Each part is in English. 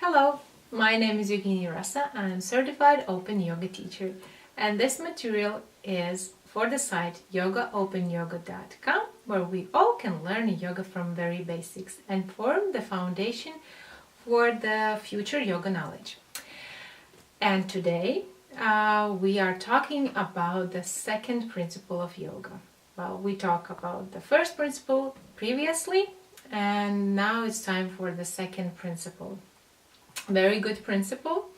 Hello, my name is Evgenia Rasa. I'm certified open yoga teacher, and this material is for the site yogaopenyoga.com, where we all can learn yoga from very basics and form the foundation for the future yoga knowledge. And today we are talking about the second principle of yoga. Well, we talked about the first principle previously, and now it's time for the second principle. Very good principle.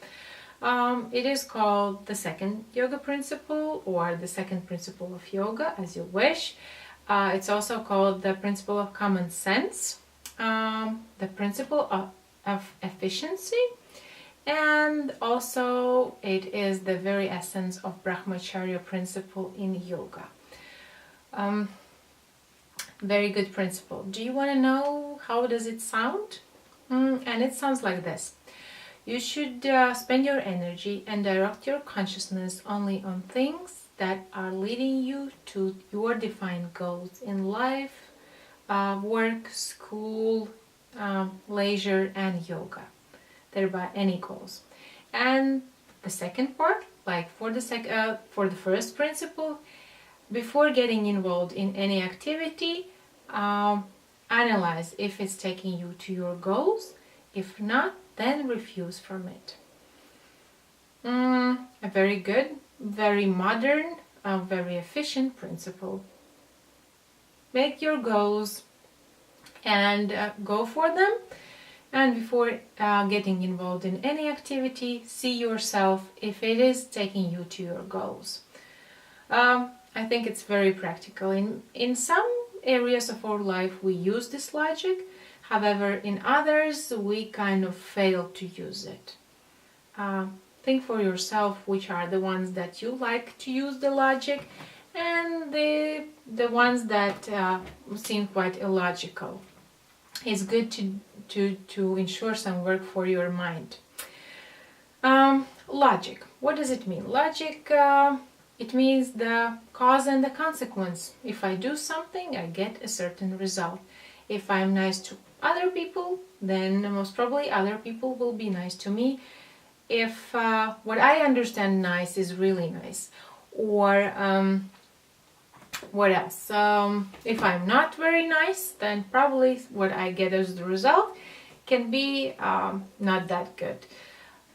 It is called the second yoga principle or the second principle of yoga, as you wish. It's also called the principle of common sense, the principle of efficiency, and also it is the very essence of Brahmacharya principle in yoga. Very good principle. Do you want to know how does it sound? And it sounds like this. You should spend your energy and direct your consciousness only on things that are leading you to your defined goals in life, work, school, leisure, and yoga. Thereby any goals. And the second part, like for the first principle, before getting involved in any activity, analyze if it's taking you to your goals. If not, then refuse from it. A very good, very modern, very efficient principle. Make your goals and go for them. And before getting involved in any activity, see yourself if it is taking you to your goals. I think it's very practical. In some areas of our life we use this logic. However, in others, we kind of fail to use it. Think for yourself which are the ones that you like to use the logic and the ones that seem quite illogical. It's good to ensure some work for your mind. Logic. What does it mean? Logic, it means the cause and the consequence. If I do something, I get a certain result. If I'm nice to other people, then most probably other people will be nice to me. If what I understand nice is really nice. Or what else? If I'm not very nice, then probably what I get as the result can be not that good.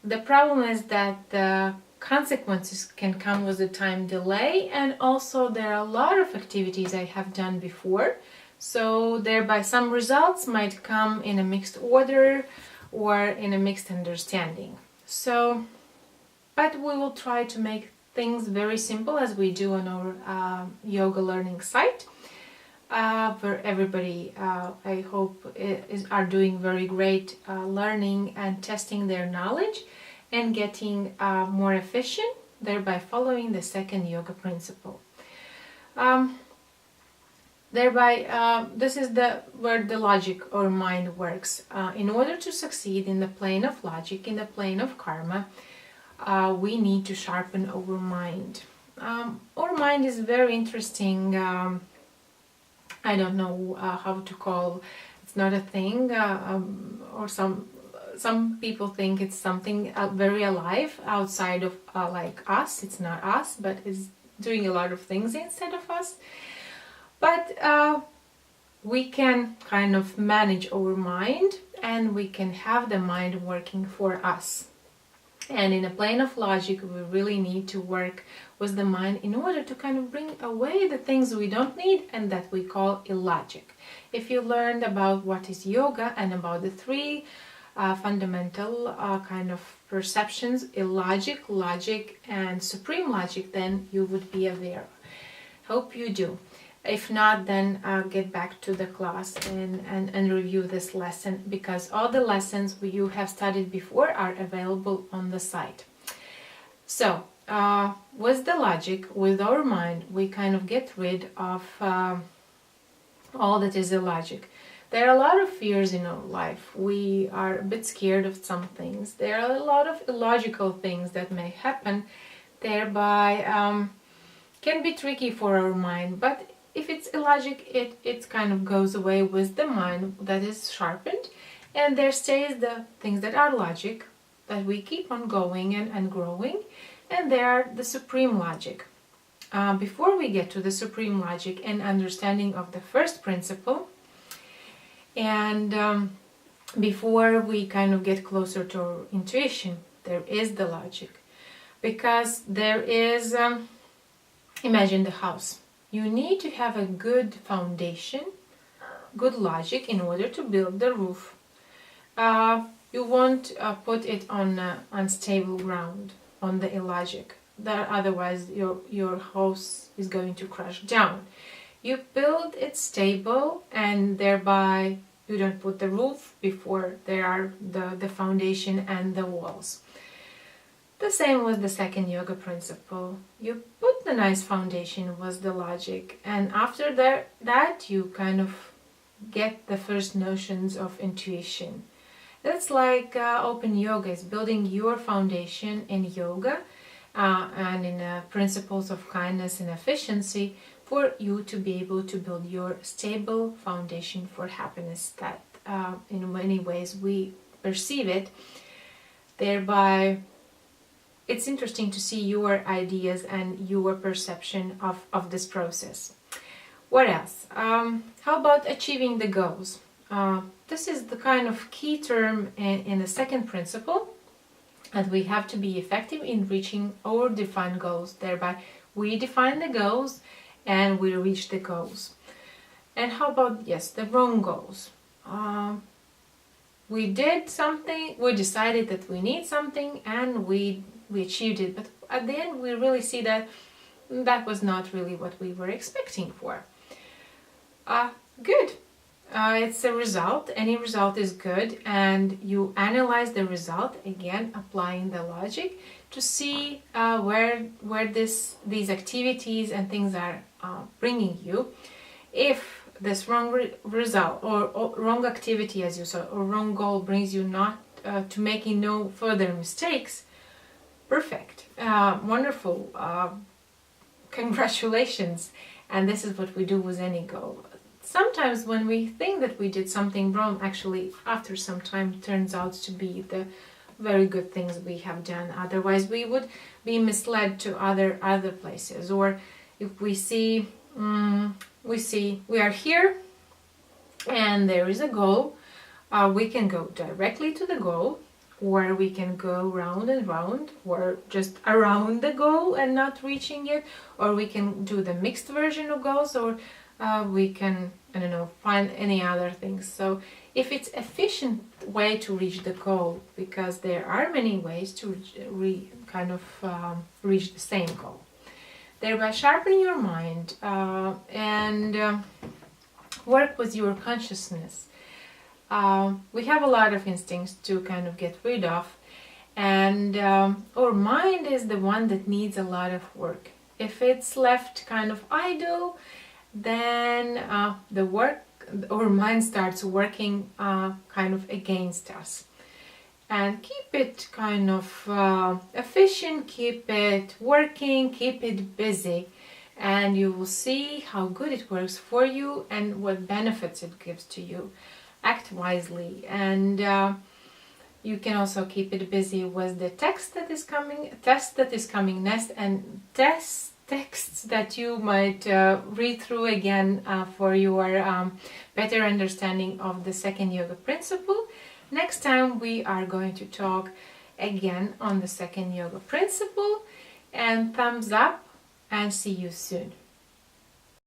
The problem is that the consequences can come with a time delay, and also there are a lot of activities I have done before. So thereby some results might come in a mixed order or in a mixed understanding. So, but we will try to make things very simple as we do on our yoga learning site, where everybody, I hope, are doing very great learning and testing their knowledge and getting more efficient, thereby following the second yoga principle. This is where the logic or mind works. In order to succeed in the plane of logic, in the plane of karma, we need to sharpen our mind. Our mind is very interesting. I don't know how to call. It's not a thing, or some people think it's something very alive outside of like us. It's not us, but it's doing a lot of things instead of us. But we can kind of manage our mind, and we can have the mind working for us. And in a plane of logic, we really need to work with the mind in order to kind of bring away the things we don't need and that we call illogic. If you learned about what is yoga and about the three fundamental kind of perceptions, illogic, logic, and supreme logic, then you would be aware. Hope you do. If not, then get back to the class and review this lesson, because all the lessons you have studied before are available on the site. So, with the logic, with our mind, we kind of get rid of all that is illogic. There are a lot of fears in our life. We are a bit scared of some things. There are a lot of illogical things that may happen, thereby can be tricky for our mind, but if it's illogic, it kind of goes away with the mind that is sharpened, And there stays the things that are logic, that we keep on going and growing, and there are the supreme logic. Before we get to the supreme logic and understanding of the first principle, and before we kind of get closer to our intuition, there is the logic. Because there is, imagine the house. You need to have a good foundation, good logic in order to build the roof. You won't put it on unstable ground, on the illogic. Otherwise your house is going to crash down. You build it stable, and thereby you don't put the roof before there are the foundation and the walls. The same was the second yoga principle. You put the nice foundation was the logic, and after that you kind of get the first notions of intuition. That's like open yoga is building your foundation in yoga and in principles of kindness and efficiency for you to be able to build your stable foundation for happiness that in many ways we perceive it. Thereby it's interesting to see your ideas and your perception of this process. What else? How about achieving the goals? This is the kind of key term in the second principle, that we have to be effective in reaching our defined goals. Thereby we define the goals and we reach the goals. And how about, yes, the wrong goals? We did something, we decided that we need something, and we achieved it, but at the end we really see that that was not really what we were expecting for. Good. It's a result. Any result is good, and you analyze the result, again applying the logic to see where these activities and things are bringing you. If this wrong result or wrong activity, as you saw, or wrong goal brings you not to making no further mistakes, perfect, wonderful, congratulations. And this is what we do with any goal. Sometimes when we think that we did something wrong, actually after some time turns out to be the very good things we have done. Otherwise we would be misled to other places. Or if we see we are here and there is a goal, we can go directly to the goal, or we can go round and round, or just around the goal and not reaching it, or we can do the mixed version of goals, or we can, I don't know, find any other things. So if it's efficient way to reach the goal, because there are many ways to reach the same goal. Thereby sharpen your mind and work with your consciousness. We have a lot of instincts to kind of get rid of, and our mind is the one that needs a lot of work. If it's left kind of idle, then our mind starts working kind of against us. And keep it kind of efficient, keep it working, keep it busy, and you will see how good it works for you and what benefits it gives to you. Act wisely, and you can also keep it busy with the test that is coming next, and texts that you might read through again for your better understanding of the second yoga principle. Next time we are going to talk again on the second yoga principle, and thumbs up and see you soon.